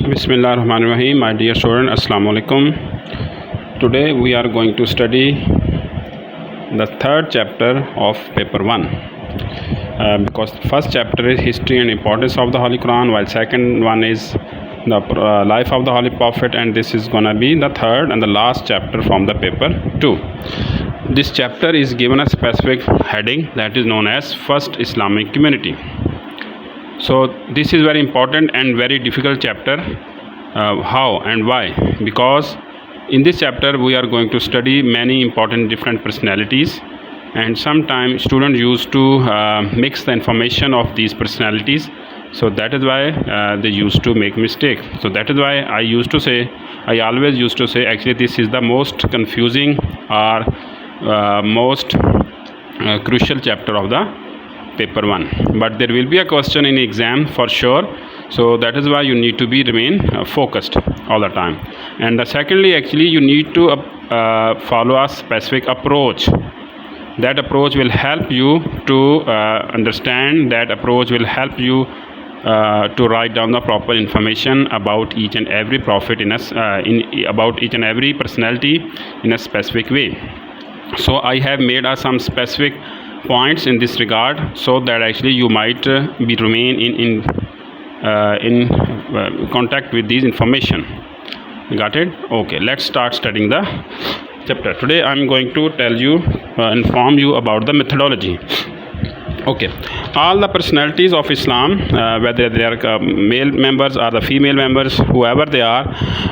Bismillahirrahmanirrahim. My dear student, Assalamu alaikum. Today we are going to study the third chapter of paper 1 because the first chapter is history and importance of the Holy Quran, while second one is the life of the Holy Prophet, and this is gonna be the third and the last chapter from the paper 2. This chapter is given a specific heading that is known as First Islamic Community. So this is very important and very difficult chapter. How and why? Because in this chapter we are going to study many important different personalities, and sometimes students used to mix the information of these personalities. So that is why they used to make mistake. So that is why I always used to say actually this is the most confusing or most crucial chapter of the paper 1, but there will be a question in exam for sure. So that is why you need to remain focused all the time. And secondly, actually you need to follow a specific approach. That approach will help you to understand. That approach will help you to write down the proper information about each and every prophet about each and every personality in a specific way. So I have made some specific points in this regard, so that actually you might remain in contact with these information. Got it? Okay, let's start studying the chapter. Today I am going to inform you about the methodology. Okay, all the personalities of Islam, whether they are male members or the female members, whoever they are,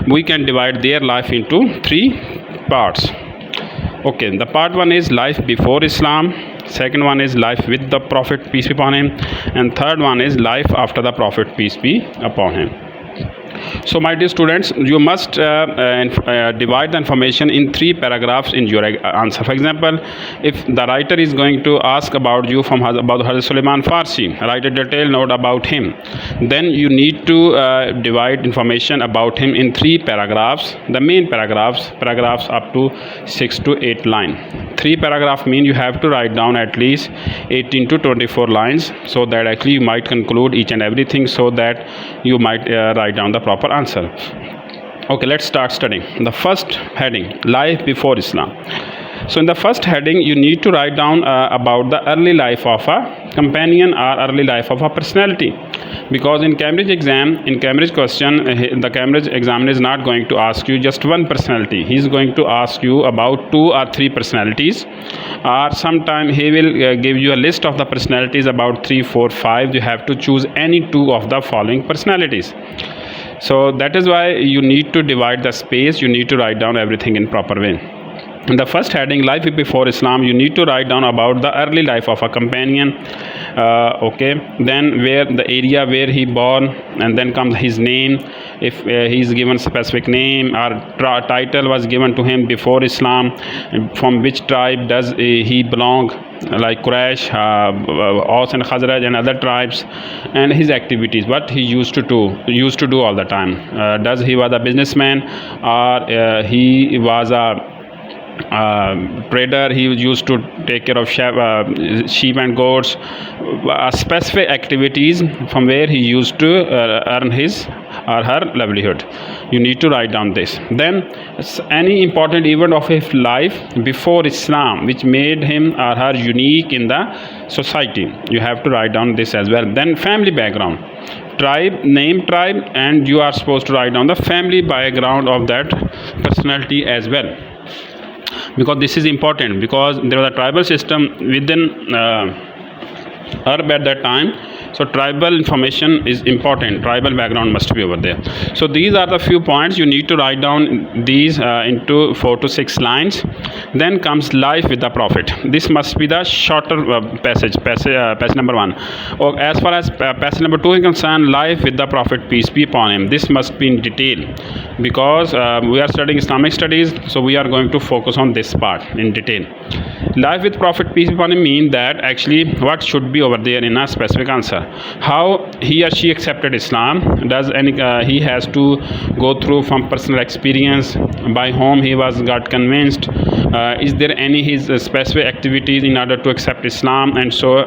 we can divide their life into 3 parts. Okay, the part 1 is life before Islam, second one is life with the Prophet, peace be upon him, and third one is life after the Prophet, peace be upon him. So my dear students, you must divide the information in 3 paragraphs in your answer. For example, if the writer is going to ask about you about Hazrat Sulaiman Farsi, write a detailed note about him, then you need to divide information about him in 3 paragraphs. The main paragraphs up to 6 to 8 lines. 3 paragraphs mean you have to write down at least 18 to 24 lines, so that actually you might conclude each and everything, so that you might write down the proper answer. Okay, let's start studying. The first heading, life before Islam. So in the first heading you need to write down about the early life of a companion or early life of a personality, because in Cambridge question, the Cambridge examiner is not going to ask you just one personality. He is going to ask you about 2 or 3 personalities, or sometime he will give you a list of the personalities about 3, 4, 5. You have to choose any 2 of the following personalities. So that is why you need to divide the space. You need to write down everything in proper way. In the first heading, life before Islam, you need to write down about the early life of a companion. Okay, then where the area where he born, and then comes his name. If he is given specific name or title was given to him before Islam, from which tribe does he belong, like Quraysh, Aus and Khazraj and other tribes, and his activities, what he used to do all the time. Does he was a businessman, or he was a trader? He used to take care of sheep and goats. Specific activities from where he used to earn his or her livelihood. You need to write down this. Then any important event of his life before Islam which made him or her unique in the society. You have to write down this as well. Then family background, tribe, and you are supposed to write down the family background of that personality as well, because this is important, because there was a tribal system within Arab at that time. So tribal information is important. Tribal background must be over there. So these are the few points you need to write down these into 4 to 6 lines. Then comes life with the Prophet. This must be the shorter passage number 1. Or as far as passage number 2 is concerned, life with the Prophet, peace be upon him. This must be in detail, because we are studying Islamic studies, so we are going to focus on this part in detail. Life with Prophet, peace be upon him, mean that actually what should be over there in a specific answer. How he or she accepted Islam. Does he has to go through from personal experience, by whom he got convinced. Is there any his specific activities in order to accept Islam, and so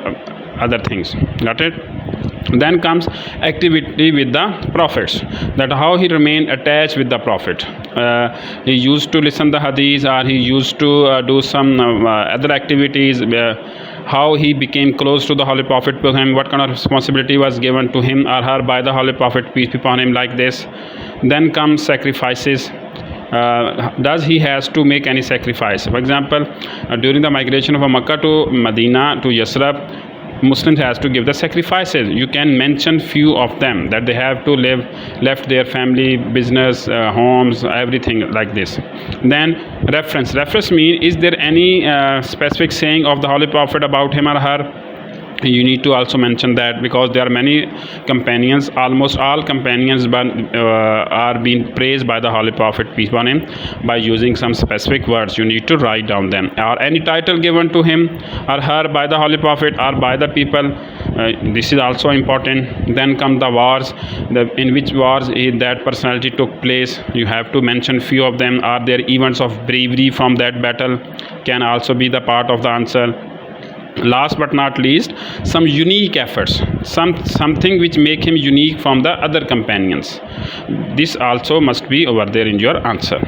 other things. Got it? Then comes activity with the prophets, that how he remained attached with the prophet. He used to listen the hadith, or he used to do some other activities. How he became close to the Holy Prophet to him, what kind of responsibility was given to him or her by the Holy Prophet, peace be upon him, like this. Then comes sacrifices. Does he has to make any sacrifice? For example, during the migration of Makkah to Medina to Yasrib, Muslims has to give the sacrifices. You can mention few of them, that they have to left their family, business, homes, everything like this. Then reference mean, is there any specific saying of the Holy Prophet about him or her? You need to also mention that, because there are many companions, almost all companions are being praised by the Holy Prophet, peace be upon him, by using some specific words. You need to write down them, or any title given to him or her by the Holy Prophet or by the people. This is also important. Then come the wars, in which wars that personality took place. You have to mention few of them. Are there events of bravery from that battle? Can also be the part of the answer. Last but not least, some unique efforts, something which make him unique from the other companions. This also must be over there in your answer.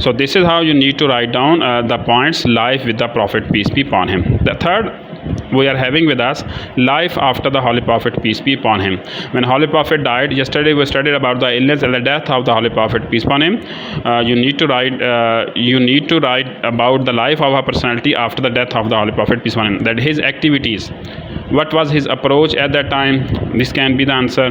So this is how you need to write down the points: life with the Prophet, peace be upon him. The third we are having with us, life after the Holy Prophet, peace be upon him. When Holy Prophet died, yesterday we studied about the illness and the death of the Holy Prophet, peace upon him. You need to write about the life of a personality after the death of the Holy Prophet, peace upon him, that his activities, what was his approach at that time. This can be the answer.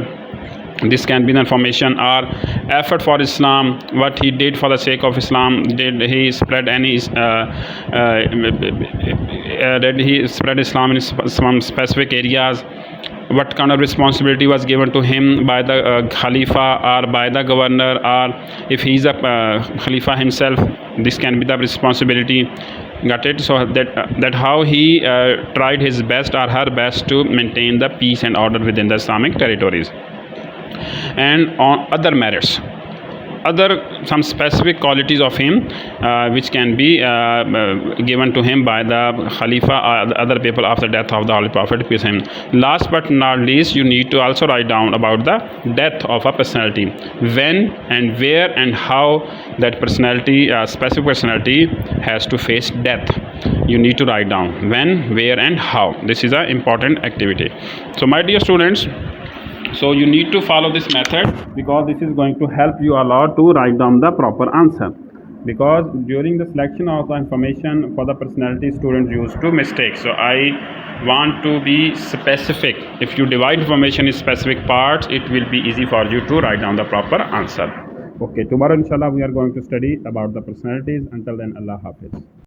This can be the information. Or effort for Islam, what he did for the sake of Islam. Did he spread any did he spread Islam in some specific areas? What kind of responsibility was given to him by the Khalifa or by the governor, or if he is a Khalifa himself, this can be the responsibility. Got it? So that how he tried his best or her best to maintain the peace and order within the Islamic territories. And on other merits, some specific qualities of him which can be given to him by the Khalifa or the other people after death of the Holy Prophet, peace him. Last but not least, you need to also write down about the death of a personality, when and where and how that personality, specific personality, has to face death. You need to write down when, where and how. This is an important activity. So my dear students, so you need to follow this method, because this is going to help you a lot to write down the proper answer. Because during the selection of the information for the personality, students used to mistake. So I want to be specific. If you divide information in specific parts, it will be easy for you to write down the proper answer. Okay, tomorrow inshallah we are going to study about the personalities. Until then, Allah Hafiz.